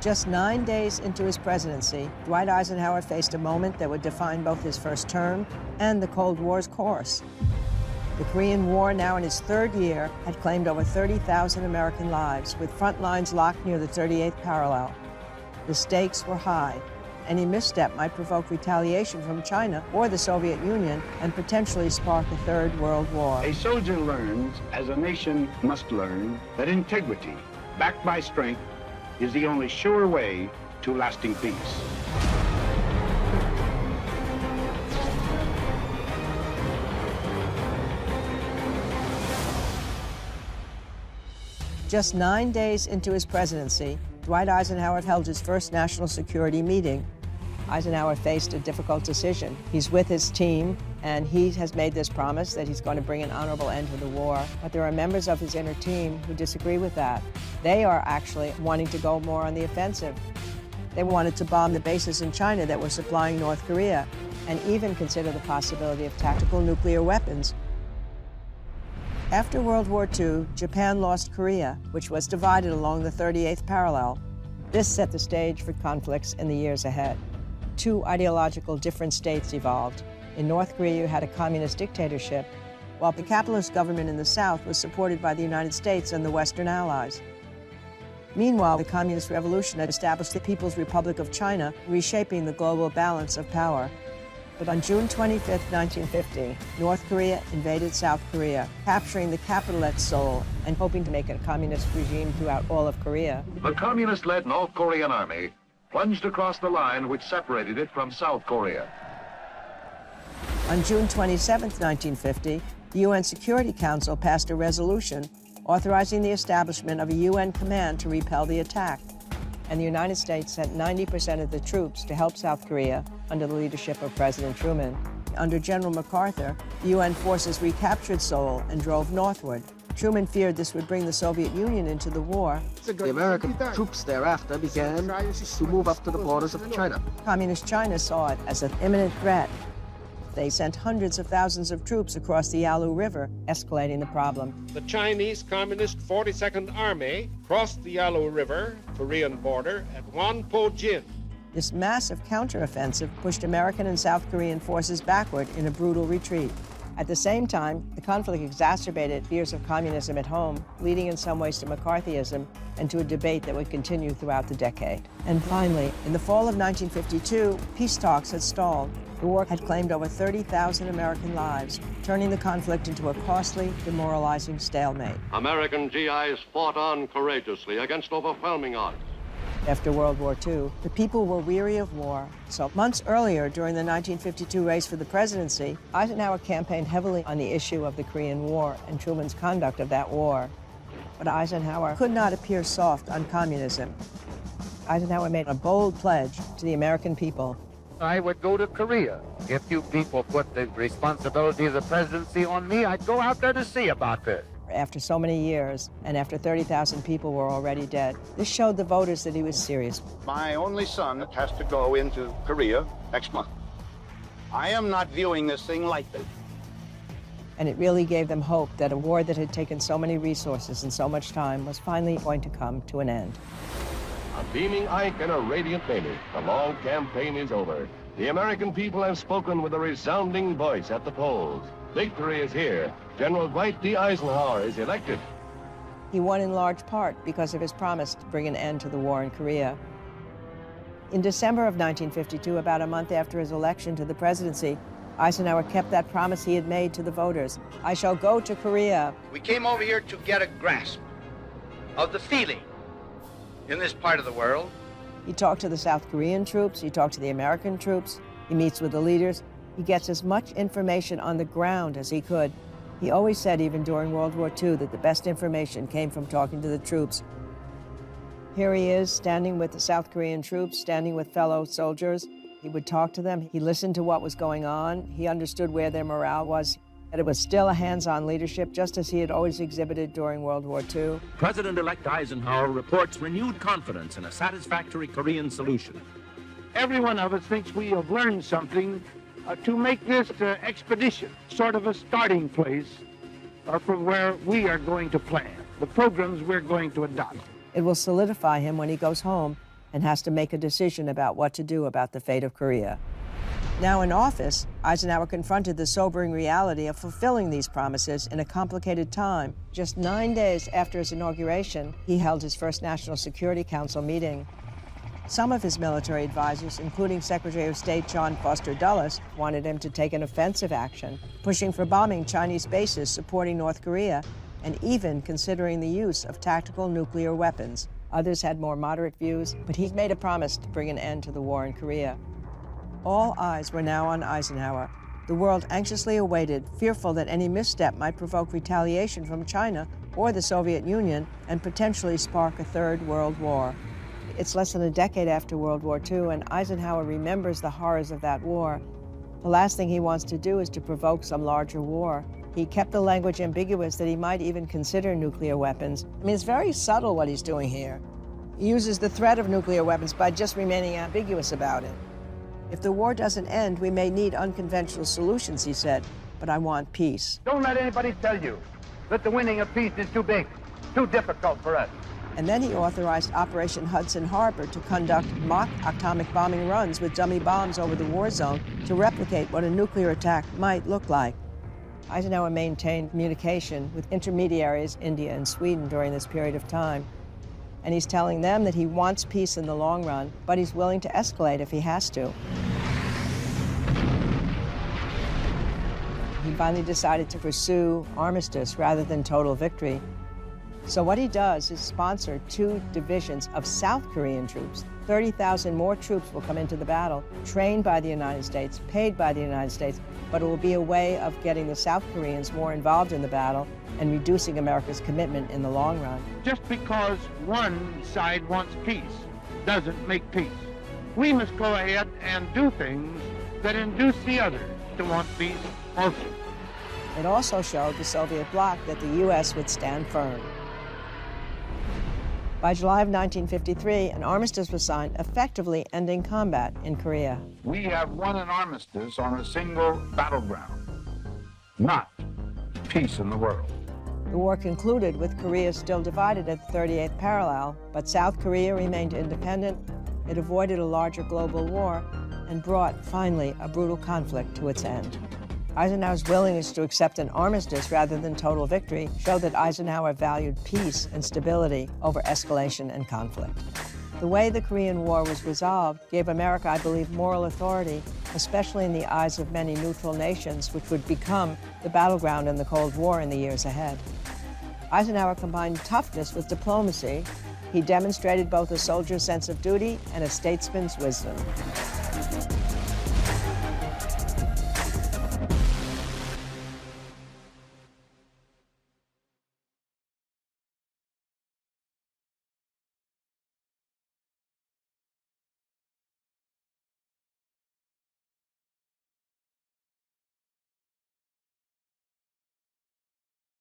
Just 9 days into his presidency, Dwight Eisenhower faced a moment that would define both his first term and the Cold War's course. The Korean War, now in its third year, had claimed over 30,000 American lives, with front lines locked near the 38th parallel. The stakes were high. Any misstep might provoke retaliation from China or the Soviet Union and potentially spark a third world war. A soldier learns, as a nation must learn, that integrity, backed by strength, is the only sure way to lasting peace. Just 9 days into his presidency, Dwight Eisenhower held his first national security meeting. Eisenhower faced a difficult decision. He's with his team, and he has made this promise that he's going to bring an honorable end to the war. But there are members of his inner team who disagree with that. They are actually wanting to go more on the offensive. They wanted to bomb the bases in China that were supplying North Korea, and even consider the possibility of tactical nuclear weapons. After World War II, Japan lost Korea, which was divided along the 38th parallel. This set the stage for conflicts in the years ahead. Two ideological different states evolved. In North Korea, you had a communist dictatorship, while the capitalist government in the South was supported by the United States and the Western Allies. Meanwhile, the Communist Revolution had established the People's Republic of China, reshaping the global balance of power. But on June 25, 1950, North Korea invaded South Korea, capturing the capital at Seoul and hoping to make a communist regime throughout all of Korea. The communist-led North Korean army plunged across the line which separated it from South Korea. On June 27, 1950, the UN Security Council passed a resolution authorizing the establishment of a UN command to repel the attack. And the United States sent 90% of the troops to help South Korea under the leadership of President Truman. Under General MacArthur, the UN forces recaptured Seoul and drove northward. Truman feared this would bring the Soviet Union into the war. The American troops thereafter began to move up to the borders of China. Communist China saw it as an imminent threat. They sent hundreds of thousands of troops across the Yalu River, escalating the problem. The Chinese Communist 42nd Army crossed the Yalu River, Korean border, at Wonpo-jin. This massive counteroffensive pushed American and South Korean forces backward in a brutal retreat. At the same time, the conflict exacerbated fears of communism at home, leading in some ways to McCarthyism and to a debate that would continue throughout the decade. And finally, in the fall of 1952, peace talks had stalled. The war had claimed over 30,000 American lives, turning the conflict into a costly, demoralizing stalemate. American GIs fought on courageously against overwhelming odds. After World War II, the people were weary of war. So months earlier, during the 1952 race for the presidency, Eisenhower campaigned heavily on the issue of the Korean War and Truman's conduct of that war. But Eisenhower could not appear soft on communism. Eisenhower made a bold pledge to the American people. I would go to Korea. If you people put the responsibility of the presidency on me, I'd go out there to see about this. After so many years, and after 30,000 people were already dead, this showed the voters that he was serious. My only son has to go into Korea next month. I am not viewing this thing lightly. And it really gave them hope that a war that had taken so many resources and so much time was finally going to come to an end. A beaming Ike and a radiant Mamie. The long campaign is over. The American people have spoken with a resounding voice at the polls. Victory is here. General Dwight D. Eisenhower is elected. He won in large part because of his promise to bring an end to the war in Korea. In December of 1952, about a month after his election to the presidency, Eisenhower kept that promise he had made to the voters. I shall go to Korea. We came over here to get a grasp of the feeling in this part of the world. He talked to the South Korean troops, he talked to the American troops, he meets with the leaders. He gets as much information on the ground as he could. He always said, even during World War II, that the best information came from talking to the troops. Here he is, standing with the South Korean troops, standing with fellow soldiers. He would talk to them. He listened to what was going on. He understood where their morale was, that it was still a hands-on leadership, just as he had always exhibited during World War II. President-elect Eisenhower reports renewed confidence in a satisfactory Korean solution. Every one of us thinks we have learned something to make this expedition sort of a starting place from where we are going to plan, the programs we're going to adopt. It will solidify him when he goes home and has to make a decision about what to do about the fate of Korea. Now in office, Eisenhower confronted the sobering reality of fulfilling these promises in a complicated time. Just 9 days after his inauguration, he held his first National Security Council meeting. Some of his military advisors, including Secretary of State John Foster Dulles, wanted him to take an offensive action, pushing for bombing Chinese bases supporting North Korea, and even considering the use of tactical nuclear weapons. Others had more moderate views, but he made a promise to bring an end to the war in Korea. All eyes were now on Eisenhower. The world anxiously awaited, fearful that any misstep might provoke retaliation from China or the Soviet Union and potentially spark a third world war. It's less than a decade after World War II, and Eisenhower remembers the horrors of that war. The last thing he wants to do is to provoke some larger war. He kept the language ambiguous that he might even consider nuclear weapons. I mean, it's very subtle what he's doing here. He uses the threat of nuclear weapons by just remaining ambiguous about it. If the war doesn't end, we may need unconventional solutions, he said, but I want peace. Don't let anybody tell you that the winning of peace is too big, too difficult for us. And then he authorized Operation Hudson Harbor to conduct mock atomic bombing runs with dummy bombs over the war zone to replicate what a nuclear attack might look like. Eisenhower maintained communication with intermediaries, India and Sweden, during this period of time. And he's telling them that he wants peace in the long run, but he's willing to escalate if he has to. He finally decided to pursue armistice rather than total victory. So what he does is sponsor 2 divisions of South Korean troops. 30,000 more troops will come into the battle, trained by the United States, paid by the United States, but it will be a way of getting the South Koreans more involved in the battle and reducing America's commitment in the long run. Just because one side wants peace doesn't make peace. We must go ahead and do things that induce the other to want peace also. It also showed the Soviet bloc that the U.S. would stand firm. By July of 1953, an armistice was signed, effectively ending combat in Korea. We have won an armistice on a single battleground, not peace in the world. The war concluded with Korea still divided at the 38th parallel, but South Korea remained independent. It avoided a larger global war and brought, finally, a brutal conflict to its end. Eisenhower's willingness to accept an armistice rather than total victory showed that Eisenhower valued peace and stability over escalation and conflict. The way the Korean War was resolved gave America, I believe, moral authority, especially in the eyes of many neutral nations, which would become the battleground in the Cold War in the years ahead. Eisenhower combined toughness with diplomacy. He demonstrated both a soldier's sense of duty and a statesman's wisdom.